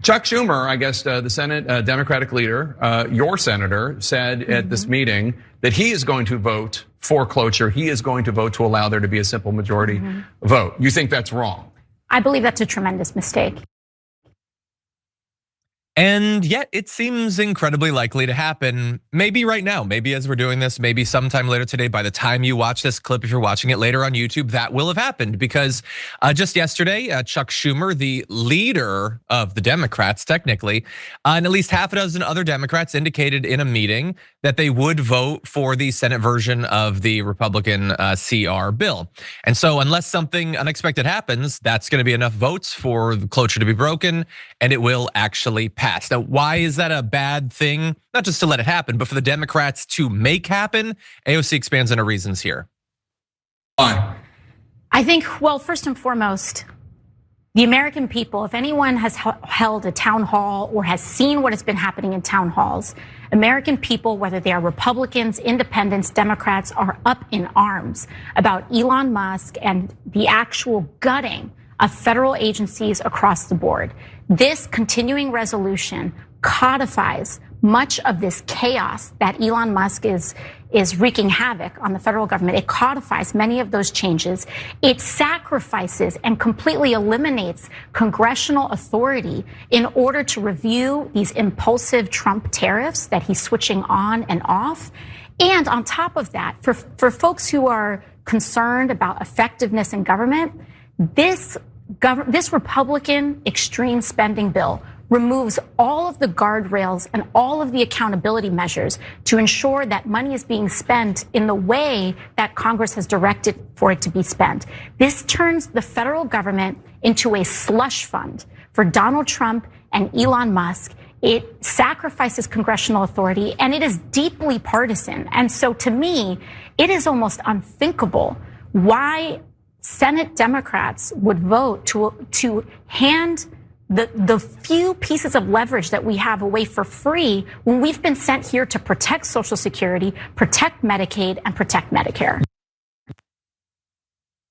Chuck Schumer, I guess the Senate Democratic leader, your senator, said at this meeting that he is going to vote for cloture. He is going to vote to allow there to be a simple majority vote. You think that's wrong? I believe that's a tremendous mistake. And yet it seems incredibly likely to happen, maybe right now, maybe as we're doing this, maybe sometime later today. By the time you watch this clip, if you're watching it later on YouTube, that will have happened, because just yesterday, Chuck Schumer, the leader of the Democrats technically, and at least half a dozen other Democrats indicated in a meeting that they would vote for the Senate version of the Republican CR bill. And so unless something unexpected happens, that's gonna be enough votes for the cloture to be broken, and it will actually pass. Now, why is that a bad thing? Not just to let it happen, but for the Democrats to make happen. AOC expands on her reasons here. Why? I think, well, first and foremost, the American people, if anyone has held a town hall or has seen what has been happening in town halls, American people, whether they are Republicans, independents, Democrats, are up in arms about Elon Musk and the actual gutting of federal agencies across the board. This continuing resolution codifies much of this chaos that Elon Musk is wreaking havoc on the federal government. It codifies many of those changes. It sacrifices and completely eliminates congressional authority in order to review these impulsive Trump tariffs that he's switching on and off. And on top of that, for folks who are concerned about effectiveness in government, this Republican extreme spending bill removes all of the guardrails and all of the accountability measures to ensure that money is being spent in the way that Congress has directed for it to be spent. This turns the federal government into a slush fund for Donald Trump and Elon Musk. It sacrifices congressional authority, and it is deeply partisan. And so to me, it is almost unthinkable why Senate Democrats would vote to hand the few pieces of leverage that we have away for free when we've been sent here to protect Social Security, protect Medicaid, and protect Medicare.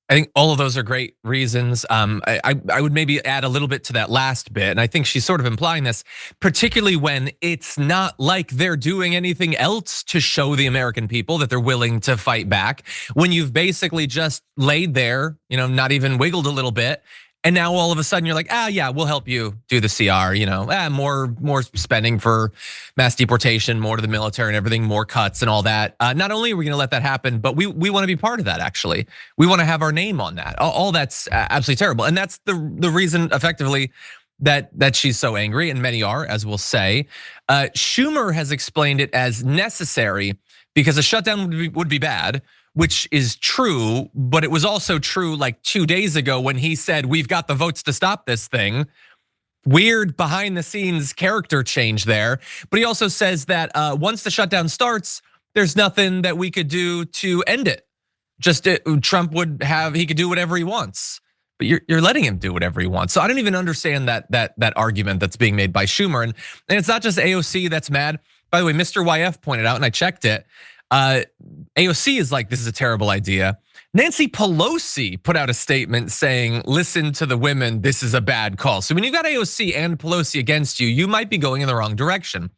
I think all of those are great reasons. I would maybe add a little bit to that last bit, and I think she's sort of implying this, particularly when it's not like they're doing anything else to show the American people that they're willing to fight back. When you've basically just laid there, not even wiggled a little bit, and now all of a sudden you're like, yeah, we'll help you do the CR, more spending for mass deportation, more to the military and everything, more cuts and all that. Not only are we gonna let that happen, but we wanna be part of that actually. We wanna have our name on that. All that's absolutely terrible. And that's the reason effectively that she's so angry, and many are, as we'll say. Schumer has explained it as necessary because a shutdown would be bad, which is true, but it was also true like 2 days ago when he said, we've got the votes to stop this thing. Weird behind the scenes character change there. But he also says that once the shutdown starts, there's nothing that we could do to end it. Just Trump he could do whatever he wants. But you're letting him do whatever he wants. So I don't even understand that argument that's being made by Schumer. And it's not just AOC that's mad. By the way, Mr. YF pointed out, and I checked it, AOC is like, this is a terrible idea. Nancy Pelosi put out a statement saying, listen to the women, this is a bad call. So when you've got AOC and Pelosi against you, you might be going in the wrong direction.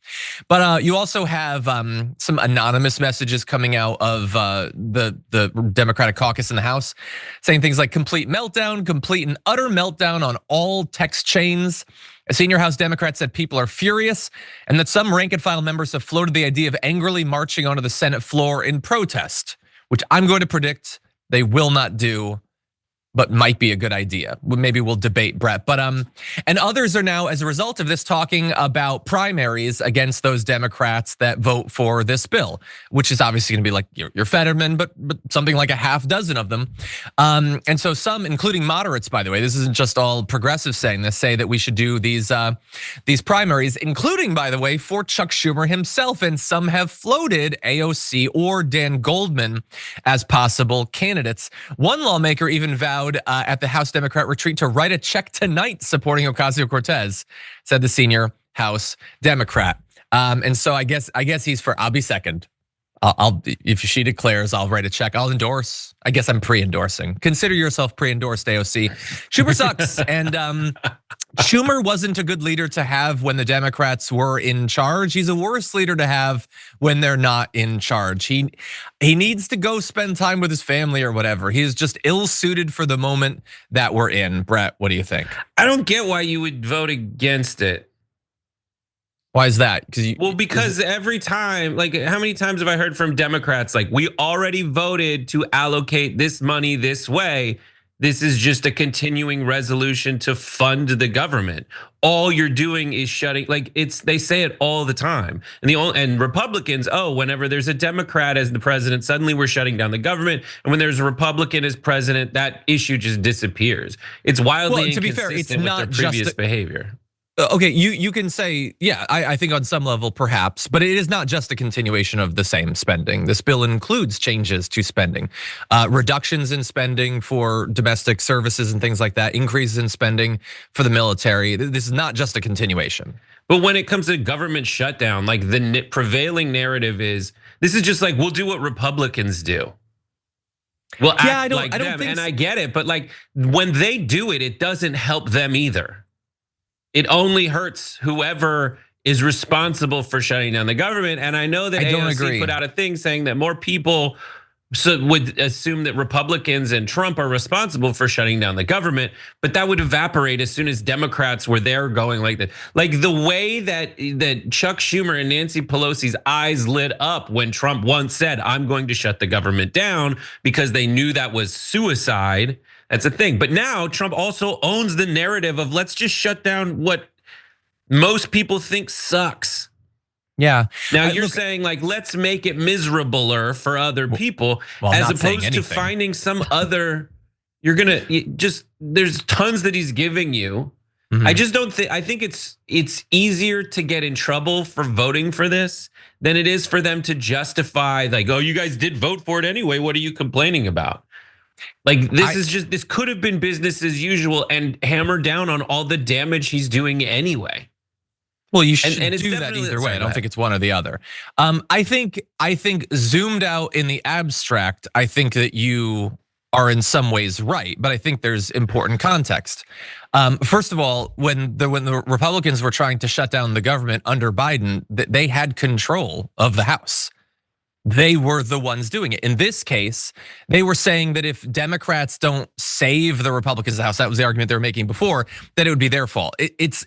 But you also have some anonymous messages coming out of the Democratic caucus in the House saying things like complete and utter meltdown on all text chains. A senior House Democrat said people are furious and that some rank and file members have floated the idea of angrily marching onto the Senate floor in protest, which I'm going to predict they will not do, but might be a good idea. Maybe we'll debate, Brett. But and others are now, as a result of this, talking about primaries against those Democrats that vote for this bill, which is obviously gonna be like your Fetterman, but something like a half dozen of them. And so some, including moderates, by the way, this isn't just all progressives saying this, say that we should do these primaries, including, by the way, for Chuck Schumer himself. And some have floated AOC or Dan Goldman as possible candidates. One lawmaker even vowed at the House Democrat retreat to write a check tonight supporting Ocasio-Cortez, said the senior House Democrat. And so I guess he's for, I'll be second. If she declares, I'll write a check, I'll endorse. I guess I'm pre-endorsing. Consider yourself pre-endorsed, AOC. Schumer sucks. And Schumer wasn't a good leader to have when the Democrats were in charge. He's a worse leader to have when they're not in charge. He needs to go spend time with his family or whatever. He is just ill-suited for the moment that we're in. Brett, what do you think? I don't get why you would vote against it. Why is that? Because every time, like how many times have I heard from Democrats like, we already voted to allocate this money this way. This is just a continuing resolution to fund the government. All you're doing is shutting, like they say it all the time. And Republicans, whenever there's a Democrat as the president, suddenly we're shutting down the government. And when there's a Republican as president, that issue just disappears. It's wildly inconsistent with their previous behavior. Okay, you can say, yeah, I think on some level perhaps, but it is not just a continuation of the same spending. This bill includes changes to spending, reductions in spending for domestic services and things like that, increases in spending for the military. This is not just a continuation. But when it comes to government shutdown, like the prevailing narrative is, this is just like, we'll do what Republicans do. We'll act like them, and I get it, but like when they do it, it doesn't help them either. It only hurts whoever is responsible for shutting down the government. And I know that AOC put out a thing saying that more people would assume that Republicans and Trump are responsible for shutting down the government, but that would evaporate as soon as Democrats were there going like that. Like the way that Chuck Schumer and Nancy Pelosi's eyes lit up when Trump once said, I'm going to shut the government down, because they knew that was suicide. That's a thing. But now Trump also owns the narrative of let's just shut down what most people think sucks. Yeah. Now you're saying like, let's make it miserabler for other people, as opposed to finding some other, there's tons that he's giving you. I just don't think, I think it's easier to get in trouble for voting for this than it is for them to justify like, oh, you guys did vote for it anyway. What are you complaining about? Like this could have been business as usual and hammer down on all the damage he's doing anyway. Well, you should do that either way. I don't think it's one or the other. I think zoomed out in the abstract, I think that you are in some ways right, but I think there's important context. First of all, when the Republicans were trying to shut down the government under Biden, they had control of the House. They were the ones doing it. In this case, they were saying that if Democrats don't save the Republicans of the House, that was the argument they were making before, that it would be their fault. It's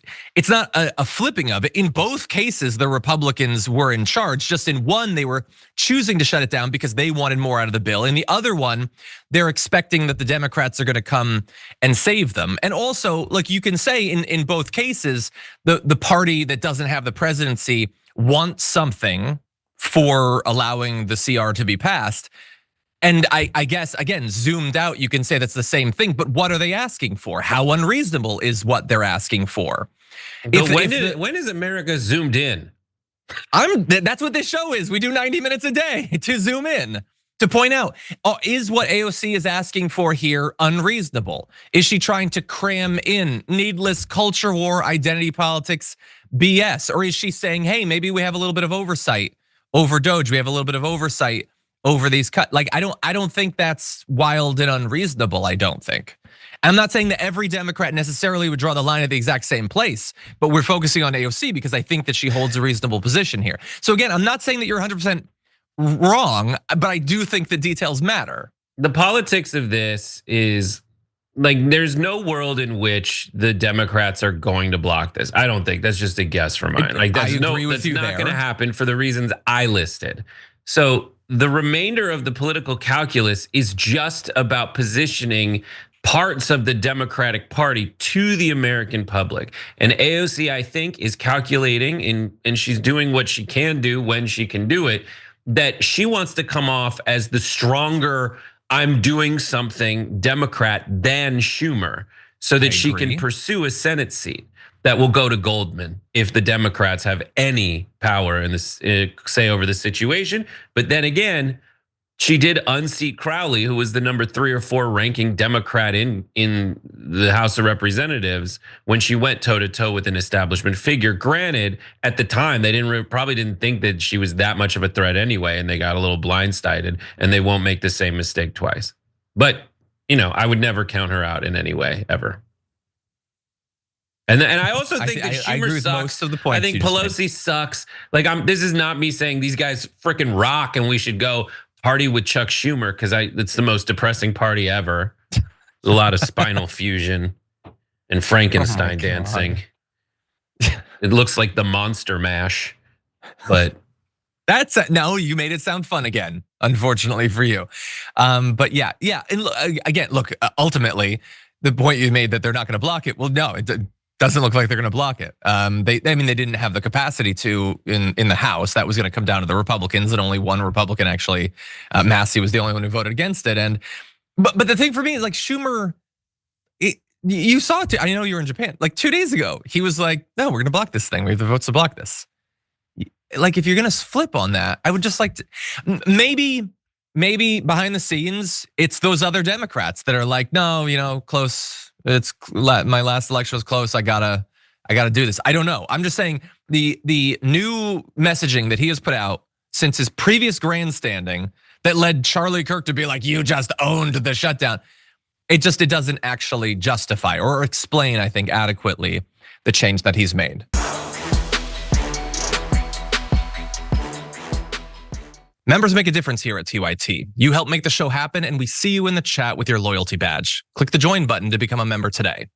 not a flipping of it. In both cases, the Republicans were in charge. Just in one, they were choosing to shut it down because they wanted more out of the bill. In the other one, they're expecting that the Democrats are going to come and save them. And also, like you can say in both cases, the party that doesn't have the presidency wants something for allowing the CR to be passed. And I guess, again, zoomed out, you can say that's the same thing, but what are they asking for? How unreasonable is what they're asking for? When is America zoomed in? That's what this show is. We do 90 minutes a day to zoom in, to point out, is what AOC is asking for here unreasonable? Is she trying to cram in needless culture war, identity politics, BS? Or is she saying, hey, maybe we have a little bit of oversight over Doge, we have a little bit of oversight over these cuts. Like, I don't think that's wild and unreasonable, I don't think. I'm not saying that every Democrat necessarily would draw the line at the exact same place, but we're focusing on AOC because I think that she holds a reasonable position here. So again, I'm not saying that you're 100% wrong, but I do think the details matter. The politics of this is, like, there's no world in which the Democrats are going to block this. I don't think. That's just a guess from mine. Like that's not going to happen for the reasons I listed. So the remainder of the political calculus is just about positioning parts of the Democratic Party to the American public. And AOC, I think, is calculating, and she's doing what she can do when she can do it, that she wants to come off as the stronger, I'm doing something Democrat than Schumer, so that she can pursue a Senate seat that will go to Goldman if the Democrats have any power in this say over the situation. But then again, she did unseat Crowley, who was the number 3 or 4 ranking Democrat in the House of Representatives when she went toe to toe with an establishment figure. Granted, at the time they probably didn't think that she was that much of a threat anyway, and they got a little blindsided, and they won't make the same mistake twice. But I would never count her out in any way ever. And I also think that Schumer I agree with sucks. most of the points. I think Pelosi sucks. Like this is not me saying these guys freaking rock and we should go party with Chuck Schumer because it's the most depressing party ever. A lot of spinal fusion and Frankenstein dancing. It looks like the Monster Mash, but no, you made it sound fun again, unfortunately for you. But yeah. And again, look, ultimately, the point you made that they're not going to block it. Well, no, it doesn't look like they're going to block it. They didn't have the capacity to in the House. That was going to come down to the Republicans, and only one Republican actually, Massey, was the only one who voted against it. But the thing for me is like Schumer. You saw it. I know you were in Japan. Like 2 days ago, he was like, "No, we're going to block this thing. We have the votes to block this." Like if you're going to flip on that, I would just like to maybe behind the scenes, it's those other Democrats that are like, "No, close. My last election was close. I gotta do this." I don't know. I'm just saying the new messaging that he has put out since his previous grandstanding that led Charlie Kirk to be like, "You just owned the shutdown." It doesn't actually justify or explain, I think, adequately the change that he's made. Members make a difference here at TYT. You help make the show happen, and we see you in the chat with your loyalty badge. Click the join button to become a member today.